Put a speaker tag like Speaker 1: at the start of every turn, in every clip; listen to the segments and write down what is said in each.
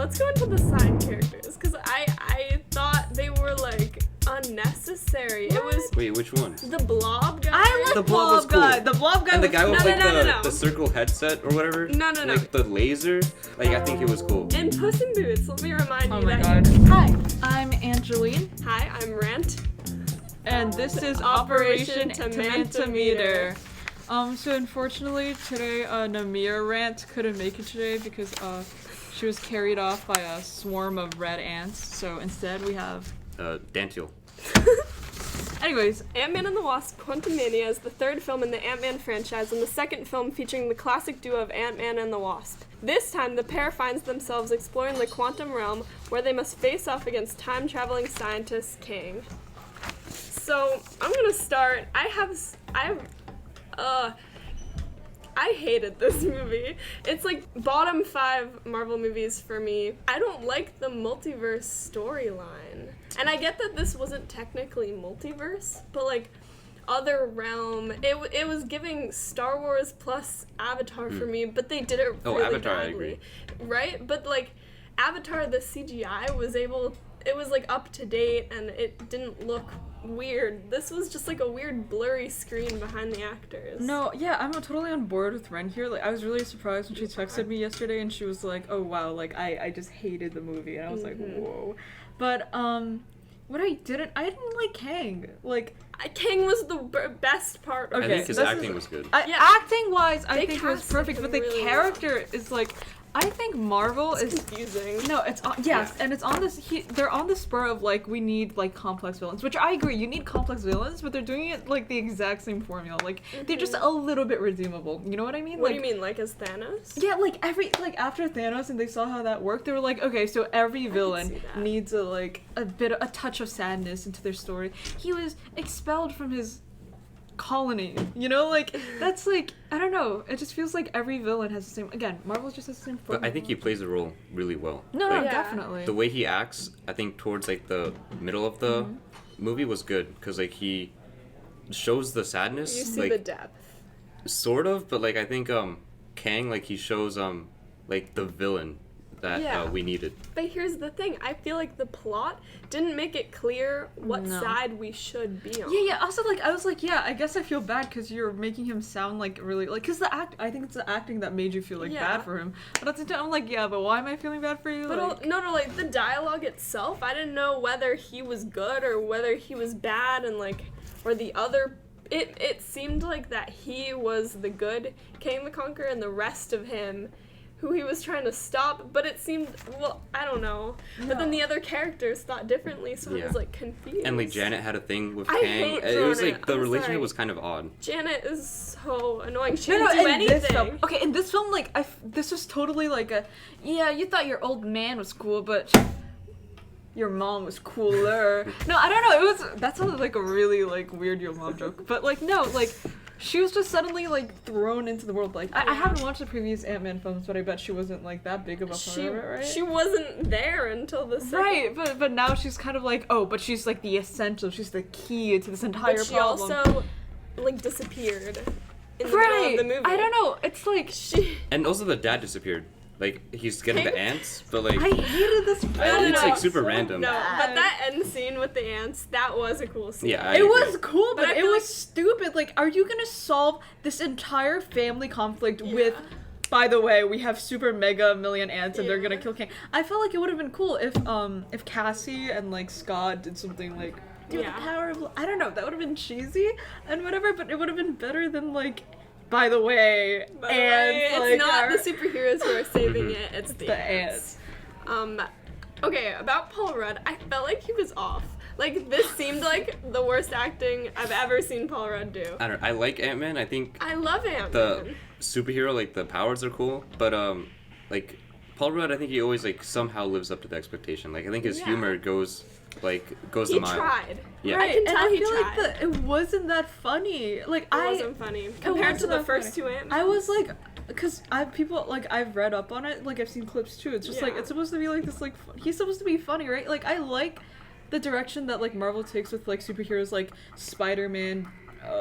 Speaker 1: let's go into the side characters, because I thought they were, like, unnecessary.
Speaker 2: What?
Speaker 1: It was...
Speaker 2: Wait, which one?
Speaker 1: The blob guy.
Speaker 3: I like
Speaker 2: The blob was cool.
Speaker 3: guy. The blob guy
Speaker 2: and the
Speaker 3: was
Speaker 2: guy with,
Speaker 1: No.
Speaker 2: the circle headset or whatever?
Speaker 1: No.
Speaker 2: Like, the laser? Like, I think it was cool.
Speaker 1: In Puss in Boots, let me remind
Speaker 3: Oh
Speaker 1: you
Speaker 3: my
Speaker 1: that...
Speaker 3: god. Hi, I'm Angeline.
Speaker 1: Hi, I'm Rent.
Speaker 3: And this is
Speaker 1: Operation
Speaker 3: Tomatometer. So unfortunately today, Nameera Rant couldn't make it today because, she was carried off by a swarm of red ants. So instead we have...
Speaker 2: Dantiel.
Speaker 3: Anyways.
Speaker 1: Ant-Man and the Wasp: Quantumania is the third film in the Ant-Man franchise and the second film featuring the classic duo of Ant-Man and the Wasp. This time, the pair finds themselves exploring the quantum realm where they must face off against time-traveling scientist Kang. So, I'm gonna start. I hated this movie. It's like bottom 5 Marvel movies for me. I don't like the multiverse storyline. And I get that this wasn't technically multiverse, but like other realm. It was giving Star Wars plus Avatar for me, but they did it really
Speaker 2: Avatar,
Speaker 1: badly.
Speaker 2: I agree.
Speaker 1: Right? But like Avatar, the CGI was it was like up to date and it didn't look weird. This was just like a weird blurry screen behind the actors.
Speaker 3: No, yeah, I'm totally on board with Ren here. Like, I was really surprised when she texted me yesterday and she was like, oh wow, like, I just hated the movie. And I was like, whoa. But, what I didn't like Kang. Like,
Speaker 1: Kang was the best part of
Speaker 2: I think his acting was good.
Speaker 3: Acting-wise, I think it was
Speaker 1: cast
Speaker 3: perfect,
Speaker 1: him
Speaker 3: but the
Speaker 1: really
Speaker 3: character is like... I think Marvel is
Speaker 1: confusing.
Speaker 3: No, it's on, yes, and it's on this. They're on the spur of like we need like complex villains, which I agree. You need complex villains, but they're doing it like the exact same formula. Like they're just a little bit redeemable. You know what I mean?
Speaker 1: What
Speaker 3: like,
Speaker 1: do you mean, like as Thanos?
Speaker 3: Yeah, like after Thanos and they saw how that worked, they were like, okay, so every villain needs a touch of sadness into their story. He was expelled from his colony, you know, like that's like I don't know, it just feels like every villain has the same, again, Marvel just has the same formula.
Speaker 2: But I think he plays the role really well.
Speaker 3: No,
Speaker 2: like,
Speaker 3: definitely
Speaker 2: the way he acts, I think towards like the middle of the movie was good because like he shows the sadness,
Speaker 1: you see
Speaker 2: like
Speaker 1: the depth
Speaker 2: sort of, but like I think Kang, like he shows like the villain that we needed.
Speaker 1: But here's the thing, I feel like the plot didn't make it clear what side we should be on.
Speaker 3: Yeah, also like I was like, yeah, I guess I feel bad because you're making him sound like really like, because I think it's the acting that made you feel like bad for him, but at the same time I'm like, yeah, but why am I feeling bad for you?
Speaker 1: But
Speaker 3: like,
Speaker 1: no, like the dialogue itself, I didn't know whether he was good or whether he was bad, and like, or the other, it seemed like that he was the good Kang the Conqueror and the rest of him who he was trying to stop, but it seemed, well, I don't know. No. But then the other characters thought differently, so I was like confused.
Speaker 2: And like Janet had a thing with
Speaker 1: I
Speaker 2: Kang.
Speaker 1: hate
Speaker 2: It was
Speaker 1: Janet.
Speaker 2: like the relationship
Speaker 1: sorry.
Speaker 2: was kind of odd.
Speaker 1: Janet is so annoying. She didn't do
Speaker 3: in
Speaker 1: anything.
Speaker 3: This film, okay, in this film, like this was totally like a, yeah, you thought your old man was cool, but your mom was cooler. No, I don't know. That sounded like a really like weird your mom joke, but like no, like. She was just suddenly, like, thrown into the world. Like, I haven't watched the previous Ant-Man films, but I bet she wasn't, like, that big of a part of it, right?
Speaker 1: She wasn't there until the second.
Speaker 3: Right, but now she's kind of like, oh, but she's, like, the essential. She's the key to this entire
Speaker 1: but she
Speaker 3: problem.
Speaker 1: also, like, disappeared in the middle of the movie.
Speaker 3: I don't know. It's like...
Speaker 2: And also the dad disappeared. Like, he's getting the ants, but like...
Speaker 3: I hated this film.
Speaker 2: It's like super random.
Speaker 1: No, but that end scene with the ants, that was a cool scene.
Speaker 2: Yeah,
Speaker 3: it was cool, but it was
Speaker 1: like...
Speaker 3: stupid. Like, are you gonna solve this entire family conflict with... By the way, we have super mega million ants and they're gonna kill Kang. I felt like it would have been cool if Cassie and like Scott did something like the power of, I don't know, that would have been cheesy and whatever, but it would have been better than like, by the way, ants.
Speaker 1: It's not the superheroes who are saving it, it's the ants. Okay, about Paul Rudd, I felt like he was off. Like, this seemed like the worst acting I've ever seen Paul Rudd do.
Speaker 2: I don't know, I like Ant-Man, I think...
Speaker 1: I love Ant-Man.
Speaker 2: The superhero, like, the powers are cool, but, like, Paul Rudd, I think he always, like, somehow lives up to the expectation. Like, I think his humor goes a mile.
Speaker 1: He tried.
Speaker 2: Yeah.
Speaker 1: Right, I can tell
Speaker 3: and I
Speaker 1: he
Speaker 3: feel
Speaker 1: tried.
Speaker 3: like it wasn't that funny. Like,
Speaker 1: it wasn't funny. Compared to the first two Ant-Man.
Speaker 3: I was like... Because I've read up on it, like, I've seen clips too. It's just, like, it's supposed to be, like, this, like, he's supposed to be funny, right? Like, I like the direction that, like, Marvel takes with, like, superheroes like Spider-Man,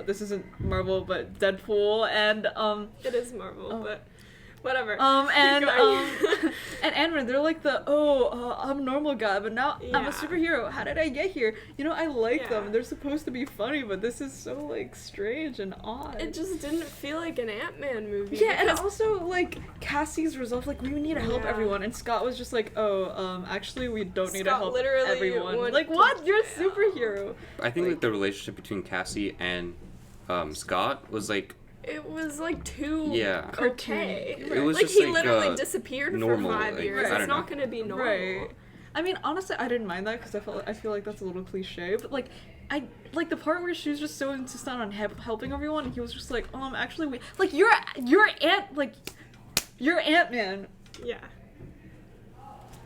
Speaker 3: this isn't Marvel, but Deadpool, and,
Speaker 1: It is Marvel, but... Whatever.
Speaker 3: And
Speaker 1: Keep going.
Speaker 3: and Ant-Man, they're like I'm a normal guy, but now I'm a
Speaker 1: Yeah.
Speaker 3: superhero. How did I get here? You know, I like
Speaker 1: Yeah.
Speaker 3: them. They're supposed to be funny, but this is so like strange and odd.
Speaker 1: It just didn't feel like an Ant-Man movie.
Speaker 3: Yeah, and
Speaker 1: because-
Speaker 3: also like Cassie's resolve, like we need to help
Speaker 1: Yeah.
Speaker 3: everyone, and Scott was just like, actually we don't need to
Speaker 1: Scott
Speaker 3: help
Speaker 1: literally
Speaker 3: everyone.
Speaker 1: went
Speaker 3: Like
Speaker 1: to
Speaker 3: what? You're a
Speaker 1: jail.
Speaker 3: superhero.
Speaker 2: I think like the relationship between Cassie and Scott was like
Speaker 1: it was like too
Speaker 2: Yeah.
Speaker 1: okay.
Speaker 3: Cartoony.
Speaker 2: It was
Speaker 1: like
Speaker 2: just
Speaker 1: he
Speaker 2: like,
Speaker 1: literally disappeared
Speaker 2: normal,
Speaker 1: for 5
Speaker 2: like,
Speaker 1: years.
Speaker 2: I don't
Speaker 1: It's not
Speaker 2: know.
Speaker 1: gonna be normal.
Speaker 3: Right. I mean, honestly, I didn't mind that because I feel like that's a little cliche, but like. I like the part where she was just so insistent on helping everyone, and he was just like, actually, like you're Ant-Man.
Speaker 1: Yeah.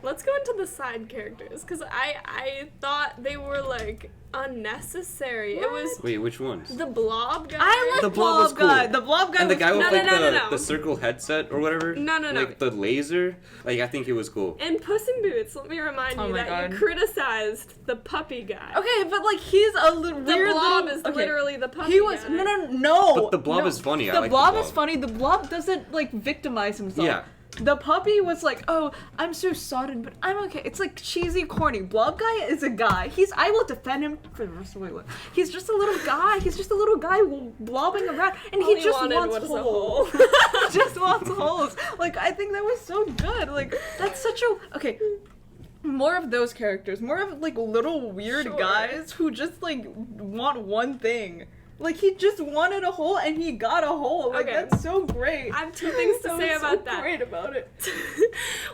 Speaker 1: Let's go into the side characters because I thought they were like unnecessary. It was
Speaker 2: wait, which ones?
Speaker 1: the blob guy.
Speaker 3: I like
Speaker 2: The blob was
Speaker 3: guy.
Speaker 2: cool.
Speaker 3: The blob guy
Speaker 2: And the
Speaker 3: was
Speaker 2: guy with
Speaker 1: No,
Speaker 2: like
Speaker 1: no, no, no.
Speaker 2: the circle headset or whatever.
Speaker 1: No.
Speaker 2: Like the laser. Like I think it was cool.
Speaker 1: In Puss in Boots, let me remind
Speaker 3: Oh
Speaker 1: you
Speaker 3: my
Speaker 1: that
Speaker 3: God.
Speaker 1: you criticized the puppy guy.
Speaker 3: Okay, but like he's a little
Speaker 1: The
Speaker 3: weird
Speaker 1: blob
Speaker 3: little,
Speaker 1: is
Speaker 3: okay.
Speaker 1: literally the puppy
Speaker 3: He was
Speaker 1: guy.
Speaker 3: no.
Speaker 2: But the blob
Speaker 3: no.
Speaker 2: is funny. I
Speaker 3: The
Speaker 2: like the
Speaker 3: blob
Speaker 2: blob.
Speaker 3: is funny. The blob doesn't like victimize himself.
Speaker 2: Yeah.
Speaker 3: The puppy was like, I'm so sodden, but I'm okay. It's like cheesy, corny. Blob guy is a guy. I will defend him for the rest of my life. He's just a little guy. He's just a little guy blobbing around, and
Speaker 1: All
Speaker 3: he
Speaker 1: he
Speaker 3: just
Speaker 1: wanted
Speaker 3: wants
Speaker 1: was a
Speaker 3: holes.
Speaker 1: hole.
Speaker 3: He just wants holes. Like I think that was so good. Like that's such a okay. More of those characters. More of like little weird
Speaker 1: Sure.
Speaker 3: guys who just like want one thing. Like he just wanted a hole and he got a hole. Like
Speaker 1: Okay.
Speaker 3: that's so great.
Speaker 1: I have two things to
Speaker 3: That
Speaker 1: say
Speaker 3: was
Speaker 1: about
Speaker 3: so
Speaker 1: that.
Speaker 3: Great about it.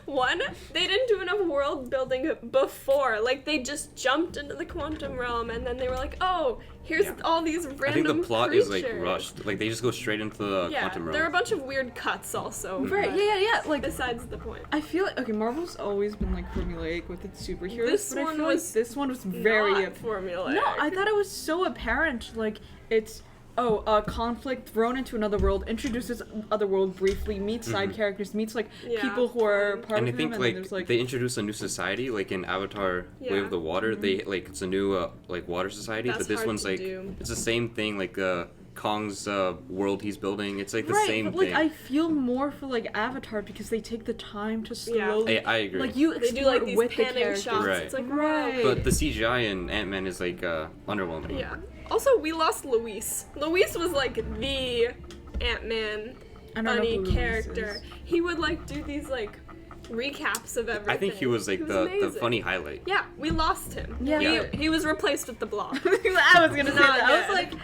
Speaker 1: One, they didn't do enough world building before. Like they just jumped into the quantum realm and then they were like, oh, here's
Speaker 2: Yeah.
Speaker 1: all these random
Speaker 2: I think the plot
Speaker 1: creatures.
Speaker 2: is like rushed. Like they just go straight into the
Speaker 1: Yeah,
Speaker 2: quantum realm.
Speaker 1: there are a bunch of weird cuts also.
Speaker 3: Right,
Speaker 1: but
Speaker 3: yeah. Like
Speaker 1: Besides the point.
Speaker 3: I feel like okay, Marvel's always been like formulaic with its superheroes,
Speaker 1: This
Speaker 3: but I
Speaker 1: one
Speaker 3: feel
Speaker 1: was
Speaker 3: like this one was very
Speaker 1: Not formulaic.
Speaker 3: No, I thought it was so apparent. Like it's conflict thrown into another world, introduces other world briefly, meets side characters, meets like
Speaker 1: Yeah.
Speaker 3: people who are part
Speaker 2: and I
Speaker 3: of
Speaker 2: think
Speaker 3: him, and there's like
Speaker 2: they introduce a new society, like in Avatar: Way
Speaker 1: Yeah.
Speaker 2: of the Water. They like it's a new like water society,
Speaker 1: That's
Speaker 2: but this
Speaker 1: hard
Speaker 2: one's
Speaker 1: to
Speaker 2: like
Speaker 1: do.
Speaker 2: it's the same thing. Like Kong's world he's building. It's like the
Speaker 3: right,
Speaker 2: same
Speaker 3: but like
Speaker 2: thing.
Speaker 3: I feel more for like Avatar because they take the time to
Speaker 1: Yeah.
Speaker 3: slowly
Speaker 2: I agree.
Speaker 3: like you
Speaker 1: They do
Speaker 3: explore
Speaker 1: like
Speaker 3: it
Speaker 1: these
Speaker 3: with the
Speaker 1: panning
Speaker 3: characters.
Speaker 1: shots.
Speaker 2: Right.
Speaker 1: It's like
Speaker 3: Right.
Speaker 2: But the CGI in Ant-Man is like underwhelming.
Speaker 1: Yeah. Also, we lost Luis. Luis was like the Ant-Man
Speaker 3: I don't know
Speaker 1: funny
Speaker 3: who Luis
Speaker 1: character.
Speaker 3: is.
Speaker 1: He would like do these like recaps of everything.
Speaker 2: I think he was like the
Speaker 1: amazing.
Speaker 2: funny highlight.
Speaker 1: Yeah, we lost him.
Speaker 3: Yeah.
Speaker 2: Yeah.
Speaker 1: He was replaced with the blob.
Speaker 3: I was gonna say
Speaker 1: Not
Speaker 3: that. I was
Speaker 1: good.
Speaker 3: like,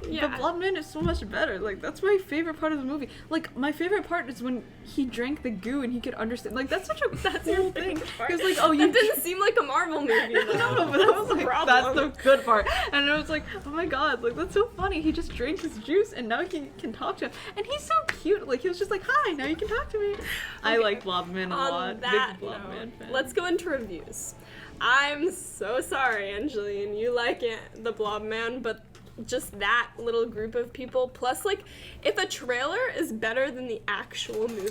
Speaker 1: Yeah.
Speaker 3: the Blob Man is so much better. Like that's my favorite part of the movie. Like my favorite part is when he drank the goo and he could understand. Like that's such a
Speaker 1: That's
Speaker 3: cool
Speaker 1: your
Speaker 3: thing.
Speaker 1: favorite part.
Speaker 3: He was like, oh, you
Speaker 1: That didn't seem like a Marvel movie. Though.
Speaker 3: No, but that was
Speaker 1: the
Speaker 3: like
Speaker 1: problem.
Speaker 3: that's the good part. And it was like, oh my god, like that's so funny. He just drank his juice and now he can talk to him. And he's so cute. Like he was just like, hi, now you can talk to me. I
Speaker 1: Okay.
Speaker 3: like Blob Man a
Speaker 1: On
Speaker 3: lot.
Speaker 1: that
Speaker 3: Big Blob
Speaker 1: note,
Speaker 3: Man fan.
Speaker 1: let's go into reviews. I'm so sorry, Angeline. You like the Blob Man, but just that little group of people. Plus, like, if a trailer is better than the actual movie.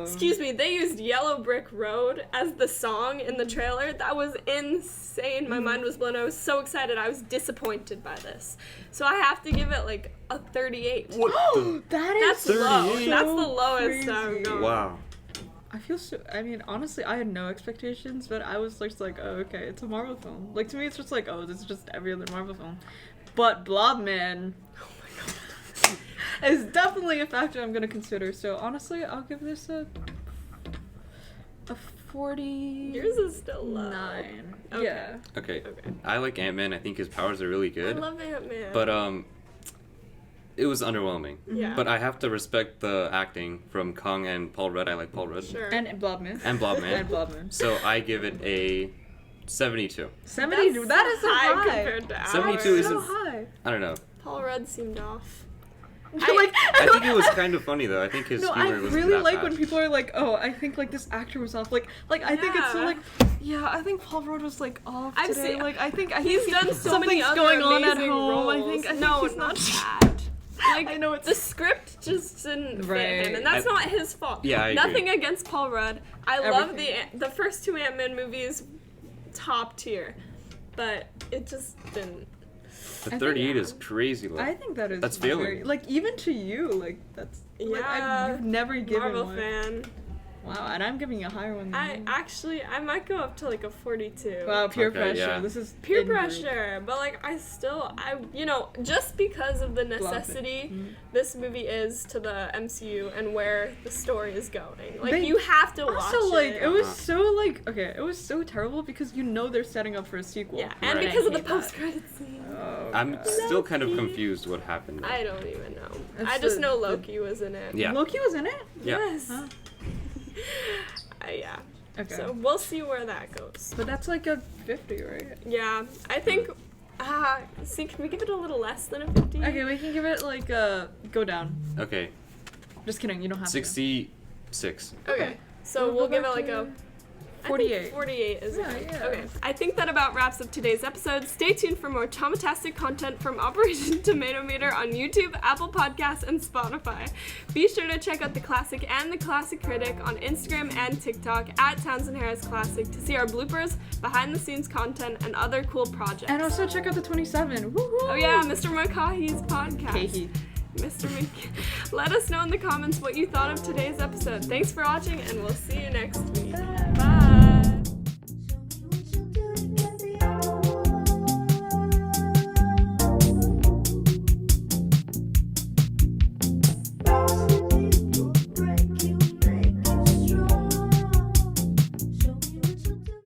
Speaker 1: Excuse me, they used Yellow Brick Road as the song in the trailer. That was insane. My mind was blown. I was so excited. I was disappointed by this. So I have to give it like a 38.
Speaker 2: What the?
Speaker 3: That is
Speaker 1: That's low.
Speaker 2: 38?
Speaker 1: That's the lowest
Speaker 3: crazy.
Speaker 1: I'm going.
Speaker 2: Wow.
Speaker 3: I feel so. I mean, honestly, I had no expectations, but I was just like, oh, okay, it's a Marvel film. Like to me, it's just like, oh, this is just every other Marvel film. But Blob Man is definitely a factor I'm gonna consider. So honestly, I'll give this a 40.
Speaker 1: Yours is still low.
Speaker 3: 9.
Speaker 1: Okay.
Speaker 3: Yeah.
Speaker 2: Okay.
Speaker 1: Okay.
Speaker 2: I like Ant-Man. I think his powers are really
Speaker 1: I
Speaker 2: good.
Speaker 1: love Ant-Man.
Speaker 2: But it was underwhelming.
Speaker 1: Yeah.
Speaker 2: But I have to respect the acting from Kong and Paul Rudd. I like Paul Rudd.
Speaker 1: Sure.
Speaker 3: And Blob Man.
Speaker 2: And Blob Man.
Speaker 3: And Blob Man.
Speaker 2: So I give it a 72.
Speaker 3: 70.
Speaker 1: That's
Speaker 3: That is so high.
Speaker 1: compared to ours.
Speaker 2: 72 is
Speaker 3: so
Speaker 2: a-
Speaker 3: high.
Speaker 2: I don't know.
Speaker 1: Paul Rudd seemed off.
Speaker 2: I think it was kind of funny though. I think his
Speaker 3: No, I
Speaker 2: humor was
Speaker 3: really
Speaker 2: that
Speaker 3: like
Speaker 2: bad.
Speaker 3: when people are like, "Oh, I think like this actor was off." Like I think it's so
Speaker 1: Yeah.
Speaker 3: like, yeah, I think Paul Rudd was like off
Speaker 1: I've
Speaker 3: today.
Speaker 1: seen-
Speaker 3: Like I think
Speaker 1: He's
Speaker 3: he-
Speaker 1: done so many
Speaker 3: something's
Speaker 1: other
Speaker 3: going on at
Speaker 1: amazing
Speaker 3: home.
Speaker 1: roles.
Speaker 3: I think
Speaker 1: no,
Speaker 3: he's
Speaker 1: it's
Speaker 3: not
Speaker 1: not that. Like,
Speaker 3: I know it's
Speaker 1: the script just didn't fit
Speaker 3: Right.
Speaker 1: him, and that's
Speaker 2: I-
Speaker 1: not his fault.
Speaker 2: Yeah, I agree.
Speaker 1: Nothing against Paul Rudd. I love
Speaker 3: Everything.
Speaker 1: the first two Ant-Man movies, top tier, but it just didn't.
Speaker 2: The
Speaker 3: think-
Speaker 2: 38 is crazy low.
Speaker 3: I think that is
Speaker 2: That's
Speaker 3: very,
Speaker 2: failing.
Speaker 3: like even to you, like that's
Speaker 1: Yeah.
Speaker 3: You've never given
Speaker 1: Marvel
Speaker 3: one.
Speaker 1: fan.
Speaker 3: Wow, and I'm giving a higher one than
Speaker 1: I
Speaker 3: you.
Speaker 1: might go up to like a 42.
Speaker 3: Wow, peer
Speaker 2: Okay,
Speaker 3: pressure.
Speaker 2: yeah.
Speaker 3: This is
Speaker 1: Peer
Speaker 3: in-group.
Speaker 1: pressure, but like just because of the necessity this movie is to the MCU and where the story is going. Like you have to watch
Speaker 3: Also, like,
Speaker 1: it.
Speaker 3: it was so like it was so terrible because you know they're setting up for a sequel.
Speaker 1: Yeah, and
Speaker 2: Right.
Speaker 1: because of the
Speaker 3: I hate that.
Speaker 1: post-credit scene.
Speaker 3: Oh,
Speaker 2: I'm
Speaker 3: God.
Speaker 2: still kind of confused what happened. There.
Speaker 1: I don't even know.
Speaker 3: It's
Speaker 1: I just
Speaker 3: the-
Speaker 1: know Loki was in it.
Speaker 2: Yeah.
Speaker 3: Loki was in it.
Speaker 2: Yeah.
Speaker 1: Yes.
Speaker 3: Huh.
Speaker 1: Yeah.
Speaker 3: Okay.
Speaker 1: So we'll see where that goes.
Speaker 3: But that's like a 50, right?
Speaker 1: Yeah, I think. See, can we give it a little less than a 50?
Speaker 3: Okay, we can give it like go down.
Speaker 2: Okay.
Speaker 3: Just kidding, you don't have
Speaker 2: 66.
Speaker 1: Okay. So
Speaker 3: We'll
Speaker 1: we'll
Speaker 3: go
Speaker 1: give it
Speaker 3: back
Speaker 1: like
Speaker 3: to
Speaker 1: a
Speaker 3: 48.
Speaker 1: 48 is
Speaker 3: Yeah,
Speaker 1: good.
Speaker 3: yeah.
Speaker 1: Okay. I think that about wraps up today's episode. Stay tuned for more Tomatastic content from Operation Tomatometer on YouTube, Apple Podcasts, and Spotify. Be sure to check out The Classic and The Classic Critic on Instagram and TikTok at Townsend Harris Classic to see our bloopers, behind-the-scenes content, and other cool projects.
Speaker 3: And also check out the 27. Woohoo!
Speaker 1: Oh yeah, Mr. Makahi's podcast.
Speaker 3: Kahi.
Speaker 1: Mr. Let us know in the comments what you thought of today's episode. Thanks for watching, and we'll see you next week.